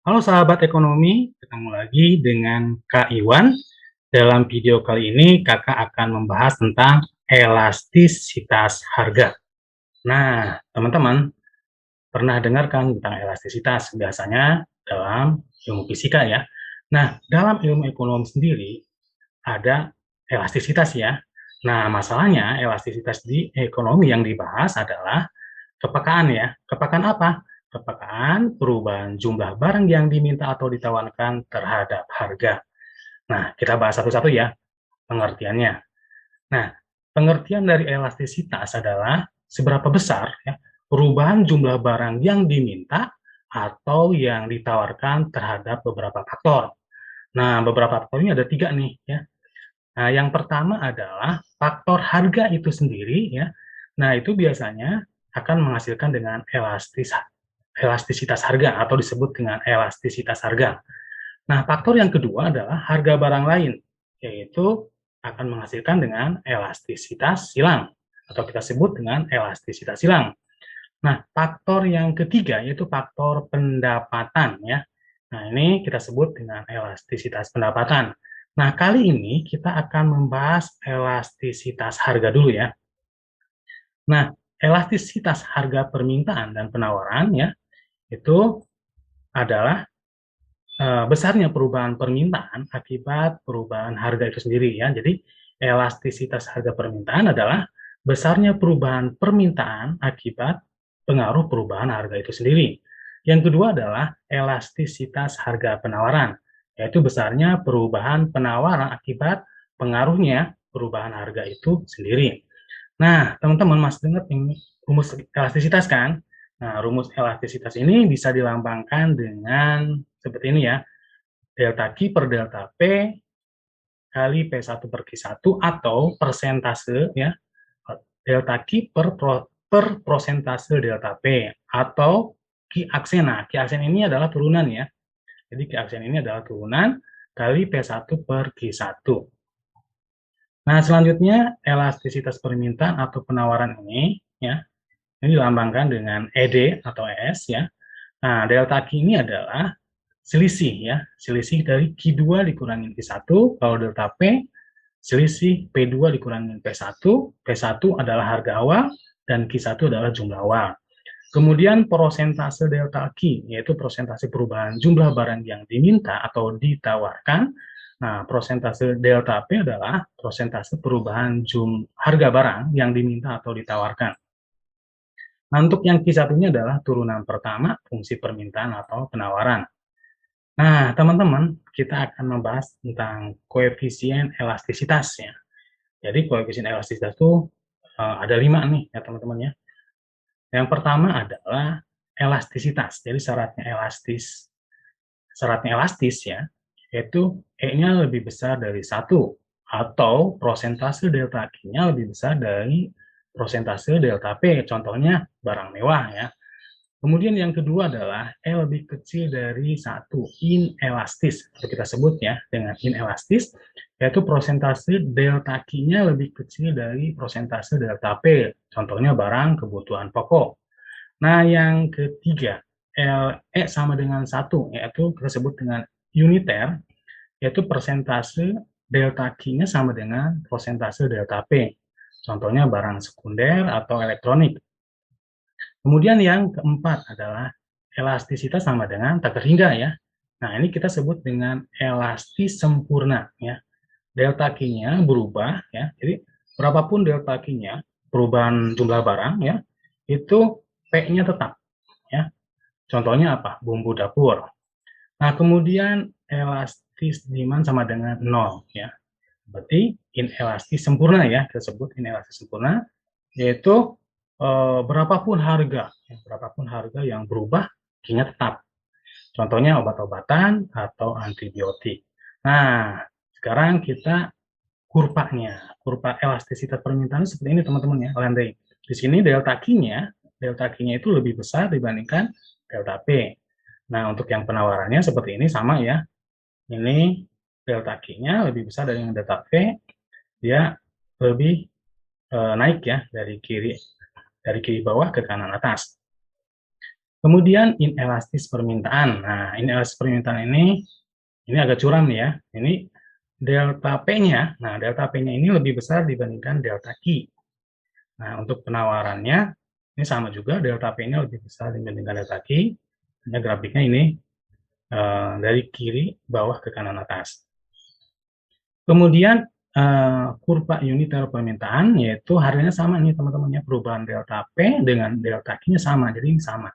Halo sahabat ekonomi, ketemu lagi dengan Kak Iwan. Dalam video kali ini Kakak akan membahas tentang elastisitas harga. Nah, teman-teman pernah dengar kan tentang elastisitas? Biasanya dalam ilmu fisika ya. Nah, dalam ilmu ekonomi sendiri ada elastisitas ya. Nah, masalahnya elastisitas di ekonomi yang dibahas adalah kepekaan ya. Kepekaan apa? Kepekaan perubahan jumlah barang yang diminta atau ditawarkan terhadap harga. Nah, kita bahas satu-satu ya pengertiannya. Nah, pengertian dari elastisitas adalah seberapa besar ya perubahan jumlah barang yang diminta atau yang ditawarkan terhadap beberapa faktor. Nah, beberapa faktor ini ada tiga nih ya. Nah, yang pertama adalah faktor harga itu sendiri ya. Nah, itu biasanya akan menghasilkan dengan elastisitas harga atau disebut dengan elastisitas harga. Nah, faktor yang kedua adalah harga barang lain, yaitu akan menghasilkan dengan elastisitas silang atau kita sebut dengan elastisitas silang. Nah, faktor yang ketiga yaitu faktor pendapatan ya. Nah, ini kita sebut dengan elastisitas pendapatan. Nah, kali ini kita akan membahas elastisitas harga dulu ya. Nah, elastisitas harga permintaan dan penawaran ya, itu adalah besarnya perubahan permintaan akibat perubahan harga itu sendiri ya. Jadi, elastisitas harga permintaan adalah besarnya perubahan permintaan akibat pengaruh perubahan harga itu sendiri. Yang kedua adalah elastisitas harga penawaran, yaitu besarnya perubahan penawaran akibat pengaruhnya perubahan harga itu sendiri. Nah, teman-teman masih ingat ini rumus elastisitas kan? Nah, rumus elastisitas ini bisa dilambangkan dengan seperti ini ya, delta Q per delta P kali P1 per Q1 atau persentase ya, delta Q per prosentase delta P atau Q aksen. Nah, Q aksen ini adalah turunan ya. Jadi Q aksen ini adalah turunan kali P1 per Q1. Nah, selanjutnya elastisitas permintaan atau penawaran ini ya, ini dilambangkan dengan ED atau ES ya. Nah, delta Q ini adalah selisih ya, selisih dari Q2 dikurangin Q1, kalau delta P selisih P2 dikurangin P1, P1 adalah harga awal dan Q1 adalah jumlah awal. Kemudian persentase delta Q yaitu persentase perubahan jumlah barang yang diminta atau ditawarkan. Nah, persentase delta P adalah persentase perubahan harga barang yang diminta atau ditawarkan. Nah, untuk yang Q1-nya adalah turunan pertama fungsi permintaan atau penawaran. Nah, teman-teman, kita akan membahas tentang koefisien elastisitas ya. Jadi koefisien elastisitas itu ada 5 nih ya teman-teman ya. Yang pertama adalah elastisitas. Jadi syaratnya elastis ya, yaitu E-nya lebih besar dari 1 atau prosentase delta Q-nya lebih besar dari prosentase delta P. Contohnya barang mewah ya. Kemudian yang kedua adalah E lebih kecil dari 1, inelastis, atau kita sebut ya dengan inelastis, yaitu prosentase delta Q-nya lebih kecil dari prosentase delta P, contohnya barang kebutuhan pokok. Nah, yang ketiga, E sama dengan 1, yaitu kita sebut dengan uniter, yaitu persentase delta Q-nya sama dengan prosentase delta P, contohnya barang sekunder atau elektronik. Kemudian yang keempat adalah elastisitas sama dengan tak terhingga ya. Nah, ini kita sebut dengan elastis sempurna ya. Delta Q-nya berubah ya. Jadi berapapun delta Q-nya, perubahan jumlah barang ya, itu P-nya tetap ya. Contohnya apa? Bumbu dapur. Nah, kemudian elastis demand sama dengan 0 ya. Berarti inelastis sempurna ya, kita sebut inelastis sempurna, yaitu berapapun harga, ya, berapapun harga yang berubah, Q-nya tetap. Contohnya obat-obatan atau antibiotik. Nah, sekarang kita kurva elastisitas permintaan seperti ini teman-teman ya, landai. Di sini delta Q-nya itu lebih besar dibandingkan delta P. Nah, untuk yang penawarannya seperti ini sama ya. Ini delta Q-nya lebih besar dari yang delta P, dia lebih naik ya dari kiri bawah ke kanan atas. Kemudian inelastis permintaan. Nah, inelastis permintaan ini agak curam nih ya. Ini delta P-nya. Nah, delta P-nya ini lebih besar dibandingkan delta Q. Nah, untuk penawarannya ini sama juga, delta P-nya lebih besar dibandingkan delta Q. Hanya grafiknya ini dari kiri bawah ke kanan atas. Kemudian kurva uniter permintaan, yaitu harganya sama nih teman-teman ya, perubahan delta P dengan delta Q-nya sama, jadi ini sama.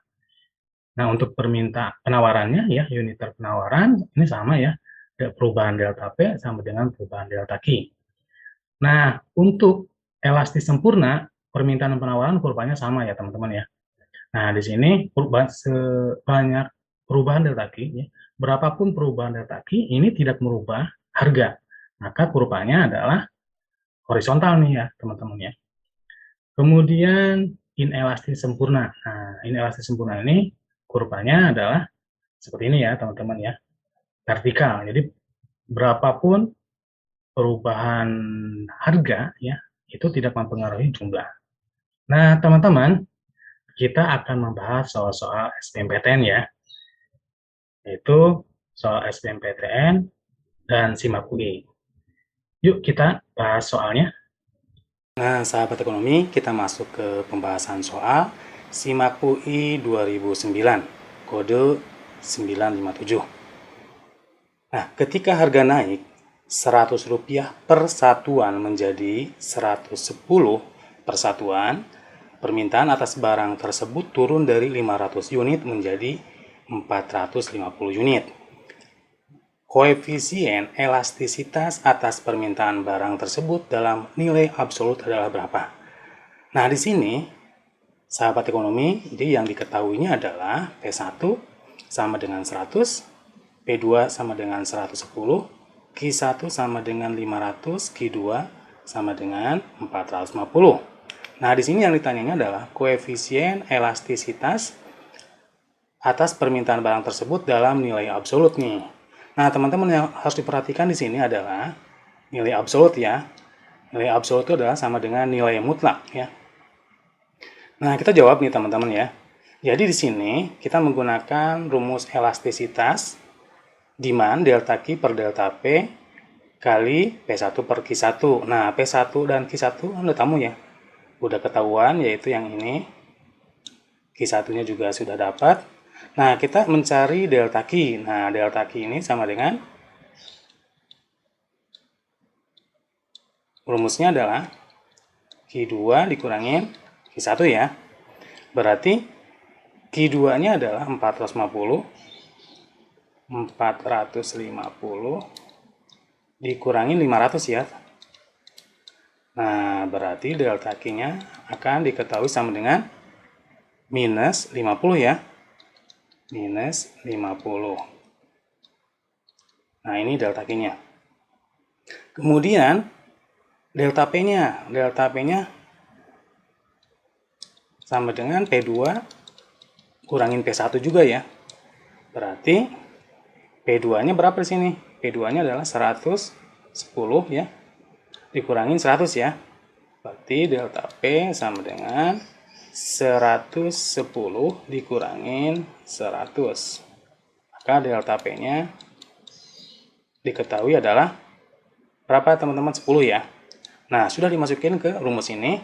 Nah, untuk penawarannya ya, uniter penawaran ini sama ya, perubahan delta P sama dengan perubahan delta Q. Nah, untuk elastis sempurna, permintaan dan penawaran kurvanya sama ya teman-teman ya. Nah, di sini sebanyak perubahan delta Q, ya, berapapun perubahan delta Q, ini tidak merubah harga. Maka kurvanya adalah horizontal nih ya teman-teman ya. Kemudian inelastis sempurna. Nah, inelastis sempurna ini kurvanya adalah seperti ini ya teman-teman ya, vertikal. Jadi berapapun perubahan harga ya, itu tidak mempengaruhi jumlah. Nah, teman-teman, kita akan membahas soal-soal SBMPTN ya, yaitu soal SBMPTN dan SIMAK UI. Yuk kita bahas soalnya. Nah, sahabat ekonomi, kita masuk ke pembahasan soal SIMAK UI 2009, kode 957. Nah, ketika harga naik Rp100 per satuan menjadi 110 per satuan, permintaan atas barang tersebut turun dari 500 unit menjadi 450 unit. Koefisien elastisitas atas permintaan barang tersebut dalam nilai absolut adalah berapa? Nah, di sini, sahabat ekonomi, jadi yang diketahuinya adalah P1 sama dengan 100, P2 sama dengan 110, Q1 sama dengan 500, Q2 sama dengan 450. Nah, di sini yang ditanyanya adalah koefisien elastisitas atas permintaan barang tersebut dalam nilai absolut nih. Nah, teman-teman yang harus diperhatikan di sini adalah nilai absolut ya. Nilai absolut itu adalah sama dengan nilai mutlak ya. Nah, kita jawab nih teman-teman ya. Jadi di sini kita menggunakan rumus elastisitas di mana delta Q per delta P kali P1 per Q1. Nah, P1 dan Q1 udah tamu ya. Udah ketahuan yaitu yang ini. Q1-nya juga sudah dapat. Nah, kita mencari delta Q. Nah, delta Q ini sama dengan rumusnya adalah Q2 dikurangin Q1 ya. Berarti Q2-nya adalah 450 dikurangin 500 ya. Nah, berarti delta Q-nya akan diketahui sama dengan minus 50 ya. Minus 50. Nah, ini delta Q-nya. Kemudian delta P-nya. Delta P-nya sama dengan P2 kurangin P1 juga ya. Berarti P2-nya berapa di sini? P2-nya adalah 110 ya. Dikurangin 100 ya. Berarti delta P sama dengan 110 dikurangin 100. Maka delta P-nya diketahui adalah berapa teman-teman? 10 ya. Nah, sudah dimasukin ke rumus ini.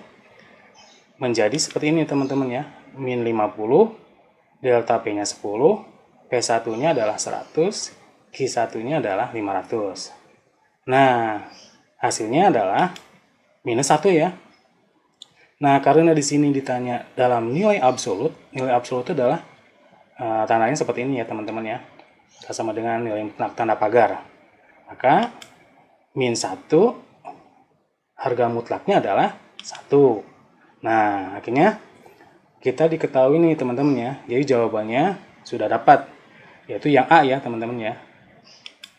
Menjadi seperti ini teman-teman ya. Min 50, delta P-nya 10, P1-nya adalah 100, Q1-nya adalah 500. Nah, hasilnya adalah minus 1 ya. Nah, karena di sini ditanya dalam nilai absolut itu adalah tandanya seperti ini ya teman-teman ya. Sama dengan nilai tanda pagar. Maka min 1 harga mutlaknya adalah 1. Nah, akhirnya kita diketahui nih teman-teman ya. Jadi jawabannya sudah dapat. Yaitu yang A ya teman-teman ya.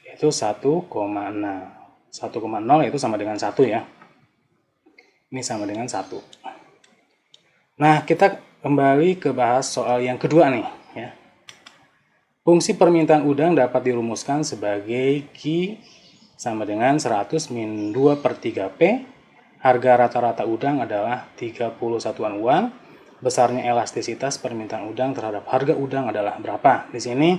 Yaitu 1,0. 1,0 itu sama dengan 1 ya. Ini sama dengan 1. Nah, kita kembali ke bahas soal yang kedua nih ya. Fungsi permintaan udang dapat dirumuskan sebagai Q sama dengan 100 min 2 per 3P. Harga rata-rata udang adalah 30 satuan uang. besarnya elastisitas permintaan udang terhadap harga udang adalah berapa. Di sini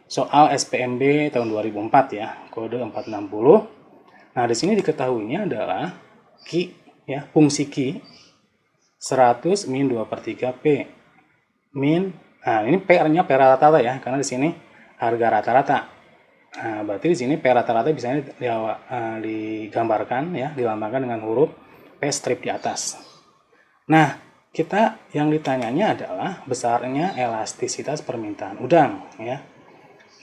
soal SPMB tahun 2004 ya, kode 460. Nah, di sini diketahuinya adalah Q ya, fungsi Q 100 min 2/3 P min, nah ini P-nya P rata-rata ya, karena di sini harga rata-rata. Nah, berarti di sini P rata-rata bisa digambarkan ya, dilambangkan dengan huruf P strip di atas. Nah, kita yang ditanyanya adalah besarnya elastisitas permintaan udang ya.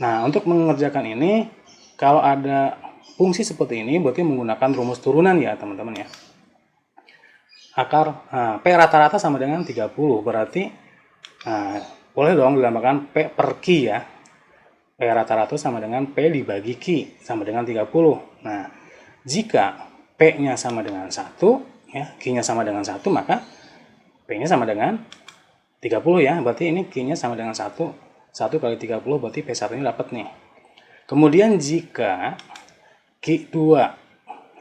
Nah, untuk mengerjakan ini, kalau ada fungsi seperti ini berarti menggunakan rumus turunan ya teman-teman ya. P rata-rata sama dengan 30, berarti boleh dong dilambangkan P per Q ya. P rata-rata sama dengan P dibagi Q sama dengan 30. Nah, jika P-nya sama dengan 1, ya, Q-nya sama dengan 1, maka P-nya sama dengan 30 ya. Berarti ini Q-nya sama dengan 1. 1 kali 30 berarti P1-nya dapat nih. Kemudian jika Q2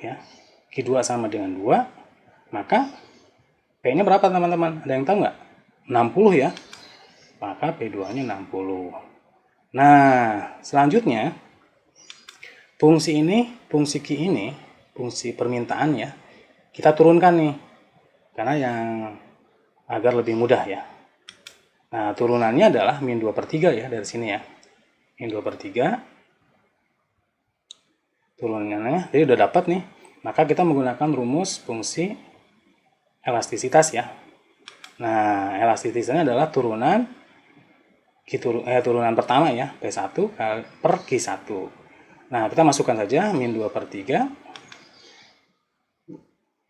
ya, Q2 sama dengan 2, maka P-nya berapa teman-teman? Ada yang tahu nggak? 60 ya. Maka P2-nya 60. Nah, selanjutnya fungsi Q ini, fungsi permintaan ya, kita turunkan nih. Karena yang agar lebih mudah ya. Nah, turunannya adalah min 2/3 ya dari sini ya. Min 2/3. Turunannya, jadi udah dapat nih. Maka kita menggunakan rumus fungsi elastisitas ya. Nah, elastisitasnya adalah turunan pertama ya, P1 per Q1. Nah, kita masukkan saja min 2/3.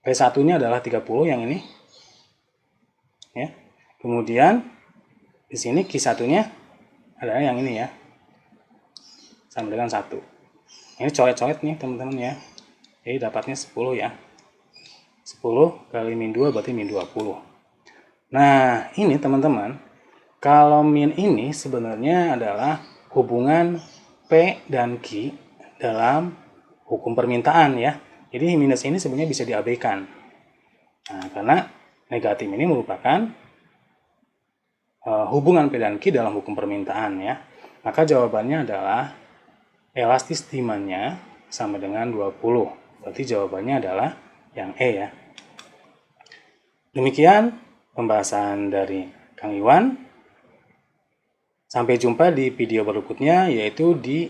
P1-nya adalah 30 yang ini. Ya. Kemudian di sini Q1-nya adalah yang ini ya. Sama dengan 1. Ini coret-coret nih teman-teman ya. Jadi dapatnya 10 ya. 10 kali min 2 berarti min 20. Nah, ini teman-teman, kalau min ini sebenarnya adalah hubungan P dan Q dalam hukum permintaan ya. Jadi minus ini sebenarnya bisa diabaikan. Nah, karena negatif ini merupakan hubungan P dan Q dalam hukum permintaan ya. Maka jawabannya adalah elastis demand-nya sama dengan 20. Berarti jawabannya adalah yang E ya. Demikian pembahasan dari Kang Iwan. Sampai jumpa di video berikutnya, yaitu di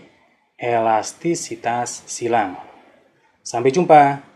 elastisitas silang. Sampai jumpa.